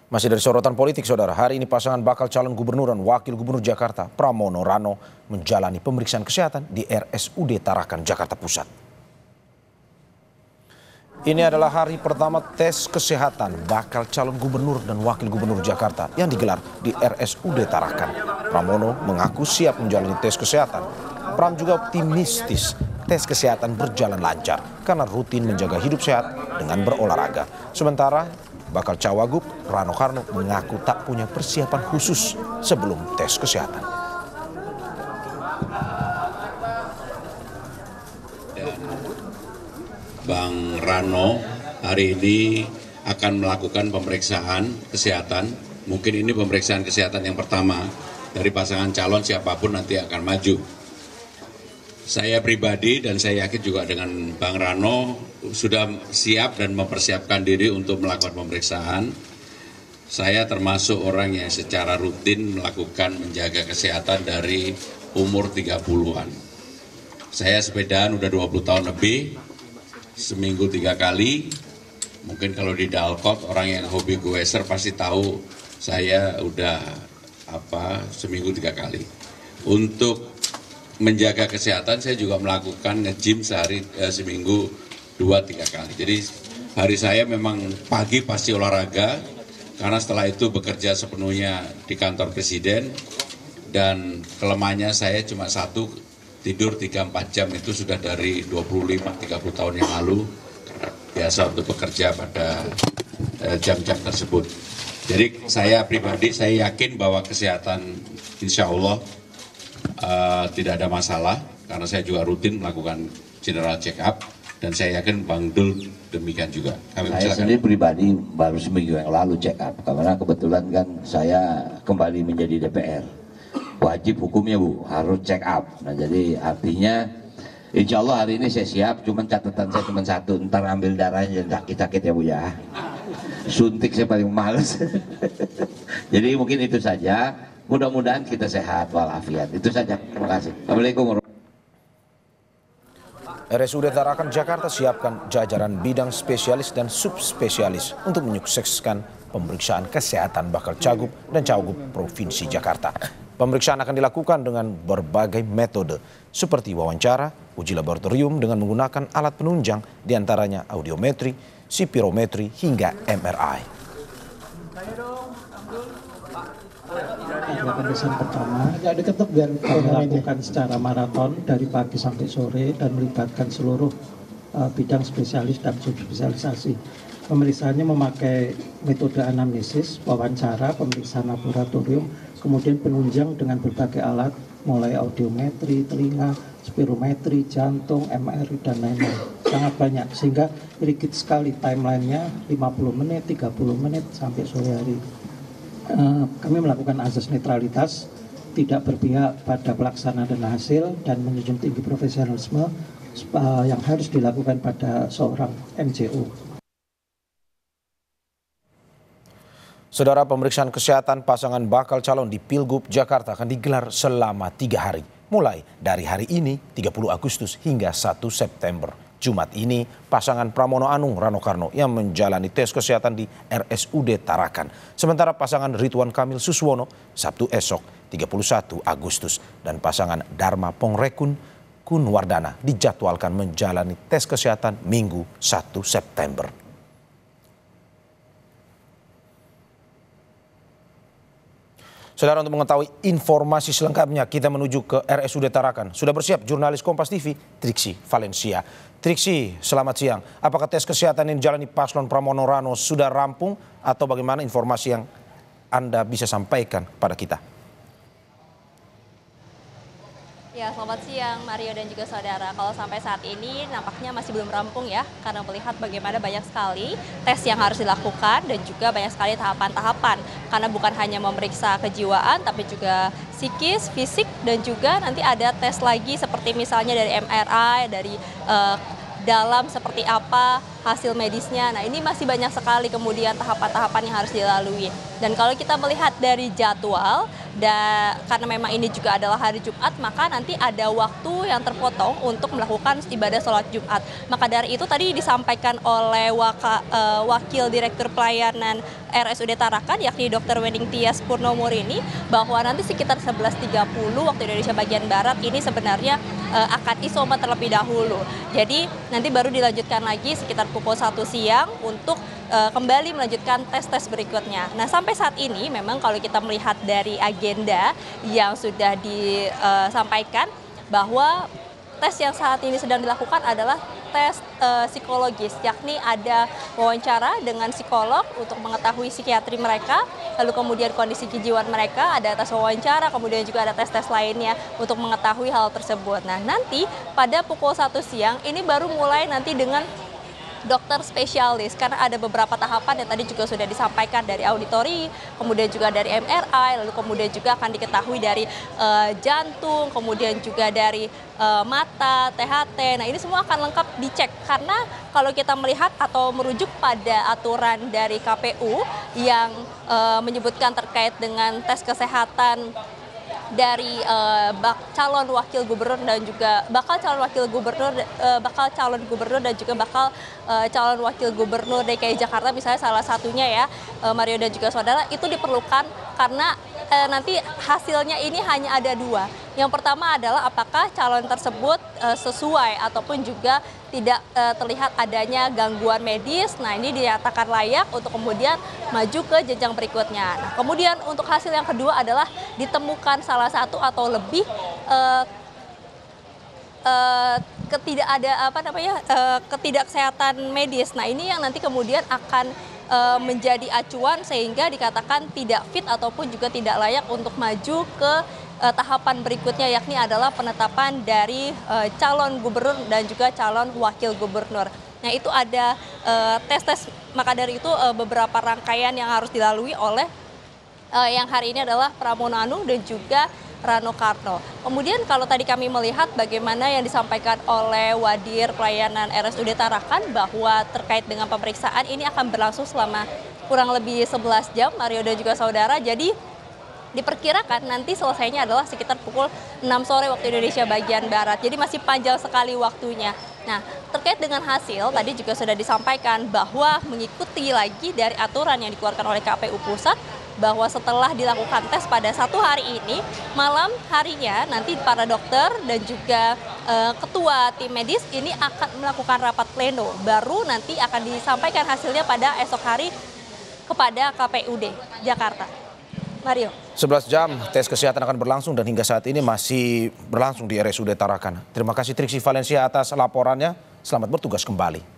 Masih dari sorotan politik, saudara. Hari ini pasangan bakal calon gubernur dan wakil gubernur Jakarta, Pramono Rano, menjalani pemeriksaan kesehatan di RSUD Tarakan, Jakarta Pusat. Ini adalah hari pertama tes kesehatan bakal calon gubernur dan wakil gubernur Jakarta yang digelar di RSUD Tarakan. Pramono mengaku siap menjalani tes kesehatan. Pram juga optimistis tes kesehatan berjalan lancar karena rutin menjaga hidup sehat dengan berolahraga. Sementara bakal cawagup Rano Karno mengaku tak punya persiapan khusus sebelum tes kesehatan. Bang Rano hari ini akan melakukan pemeriksaan kesehatan. Mungkin ini pemeriksaan kesehatan yang pertama dari pasangan calon siapapun nanti akan maju. Saya pribadi dan saya yakin juga dengan Bang Rano sudah siap dan mempersiapkan diri untuk melakukan pemeriksaan. Saya termasuk orang yang secara rutin melakukan menjaga kesehatan dari umur 30-an. Saya sepedaan udah 20 tahun lebih, seminggu 3 kali. Mungkin kalau di Dalkot orang yang hobi goeser pasti tahu saya udah seminggu 3 kali. Untuk menjaga kesehatan saya juga melakukan nge-gym seminggu 2-3 kali. Jadi hari saya memang pagi pasti olahraga karena setelah itu bekerja sepenuhnya di kantor presiden dan kelemahannya saya cuma satu, tidur 3-4 jam itu sudah dari 25-30 tahun yang lalu karena biasa untuk bekerja pada jam-jam tersebut. Jadi saya pribadi saya yakin bahwa kesehatan insya Allah tidak ada masalah karena saya juga rutin melakukan general check up dan saya yakin Bang Dul demikian juga. Saya sendiri pribadi baru seminggu yang lalu check up karena kebetulan kan saya kembali menjadi DPR. Wajib hukumnya Bu, harus check up. Nah jadi artinya insya Allah hari ini saya siap, cuman catatan saya cuma satu, ntar ambil darahnya sakit-sakit ya Bu ya. Suntik saya paling males. Jadi mungkin itu saja. Mudah-mudahan kita sehat walafiat. Itu saja. Terima kasih. Assalamualaikum. RSUD Tarakan Jakarta siapkan jajaran bidang spesialis dan subspesialis untuk menyukseskan pemeriksaan kesehatan bakal cagup dan cawagup Provinsi Jakarta. Pemeriksaan akan dilakukan dengan berbagai metode seperti wawancara, uji laboratorium dengan menggunakan alat penunjang diantaranya audiometri, spirometri hingga MRI. Pemeriksaan pertama biar dilakukan secara maraton dari pagi sampai sore dan melibatkan seluruh bidang spesialis dan subspesialisasi. Pemeriksaannya memakai metode anamnesis, wawancara, pemeriksaan laboratorium, kemudian penunjang dengan berbagai alat mulai audiometri, telinga, spirometri, jantung, MRI dan lain-lain. Sangat banyak sehingga rigid sekali timelinenya 50 menit, 30 menit sampai sore hari. Kami melakukan azas netralitas, tidak berpihak pada pelaksana dan hasil, dan menjunjung tinggi profesionalisme yang harus dilakukan pada seorang MCO. Saudara, pemeriksaan kesehatan pasangan bakal calon di Pilgub Jakarta akan digelar selama 3 hari, mulai dari hari ini 30 Agustus hingga 1 September. Jumat ini pasangan Pramono Anung Rano Karno yang menjalani tes kesehatan di RSUD Tarakan. Sementara pasangan Ridwan Kamil Suswono Sabtu esok 31 Agustus dan pasangan Dharma Pongrekun Kunwardana dijadwalkan menjalani tes kesehatan Minggu 1 September. Saudara, untuk mengetahui informasi selengkapnya kita menuju ke RSUD Tarakan. Sudah bersiap jurnalis Kompas TV Triksi Valencia. Triksi, selamat siang. Apakah tes kesehatan yang dijalani paslon Pramono Rano sudah rampung atau bagaimana informasi yang Anda bisa sampaikan pada kita? Ya, selamat siang Mario dan juga saudara. Kalau sampai saat ini nampaknya masih belum rampung ya, karena melihat bagaimana banyak sekali tes yang harus dilakukan dan juga banyak sekali tahapan-tahapan. Karena bukan hanya memeriksa kejiwaan, tapi juga psikis, fisik, dan juga nanti ada tes lagi seperti misalnya dari MRI, dari dalam seperti apa hasil medisnya. Nah, ini masih banyak sekali kemudian tahapan-tahapan yang harus dilalui. Dan kalau kita melihat dari jadwal, karena memang ini juga adalah hari Jumat, maka nanti ada waktu yang terpotong untuk melakukan ibadah sholat Jumat. Maka dari itu tadi disampaikan oleh Wakil Direktur Pelayanan RSUD Tarakan, yakni Dr. Wening Tias Purnomorini, bahwa nanti sekitar 11.30 waktu Indonesia bagian Barat ini sebenarnya akan isoman terlebih dahulu. Jadi nanti baru dilanjutkan lagi sekitar pukul 1 siang untuk kembali melanjutkan tes-tes berikutnya. Nah, sampai saat ini memang kalau kita melihat dari agenda yang sudah disampaikan, bahwa tes yang saat ini sedang dilakukan adalah tes psikologis, yakni ada wawancara dengan psikolog untuk mengetahui psikiatri mereka, lalu kemudian kondisi kejiwaan mereka, ada tes wawancara, kemudian juga ada tes-tes lainnya untuk mengetahui hal tersebut. Nah, nanti pada pukul 1 siang ini baru mulai nanti dengan dokter spesialis, karena ada beberapa tahapan yang tadi juga sudah disampaikan dari auditori, kemudian juga dari MRI, lalu kemudian juga akan diketahui dari jantung, kemudian juga dari mata, THT. Nah, ini semua akan lengkap dicek, karena kalau kita melihat atau merujuk pada aturan dari KPU yang menyebutkan terkait dengan tes kesehatan dari calon wakil gubernur dan juga bakal calon calon gubernur dan juga bakal calon wakil gubernur DKI Jakarta, misalnya salah satunya ya Mario dan juga saudara, itu diperlukan karena nanti hasilnya ini hanya ada 2. Yang pertama adalah apakah calon tersebut sesuai ataupun juga tidak terlihat adanya gangguan medis. Nah, ini dinyatakan layak untuk kemudian maju ke jenjang berikutnya. Nah, kemudian untuk hasil yang kedua adalah ditemukan salah satu atau lebih ketidaksehatan medis. Nah, ini yang nanti kemudian akan menjadi acuan sehingga dikatakan tidak fit ataupun juga tidak layak untuk maju ke tahapan berikutnya, yakni adalah penetapan dari calon gubernur dan juga calon wakil gubernur. Nah, itu ada tes-tes, maka dari itu beberapa rangkaian yang harus dilalui oleh yang hari ini adalah Pramono Anung dan juga Rano Karno. Kemudian kalau tadi kami melihat bagaimana yang disampaikan oleh Wadir Pelayanan RSUD Tarakan, bahwa terkait dengan pemeriksaan ini akan berlangsung selama kurang lebih 11 jam, Mario dan juga saudara. Jadi diperkirakan nanti selesainya adalah sekitar pukul 6 sore waktu Indonesia bagian Barat. Jadi masih panjang sekali waktunya. Nah, terkait dengan hasil, tadi juga sudah disampaikan bahwa mengikuti lagi dari aturan yang dikeluarkan oleh KPU Pusat, bahwa setelah dilakukan tes pada 1 hari ini, malam harinya nanti para dokter dan juga ketua tim medis ini akan melakukan rapat pleno. Baru nanti akan disampaikan hasilnya pada esok hari kepada KPUD Jakarta. Mario. 11 jam tes kesehatan akan berlangsung dan hingga saat ini masih berlangsung di RSUD Tarakan. Terima kasih Triksi Valencia atas laporannya. Selamat bertugas kembali.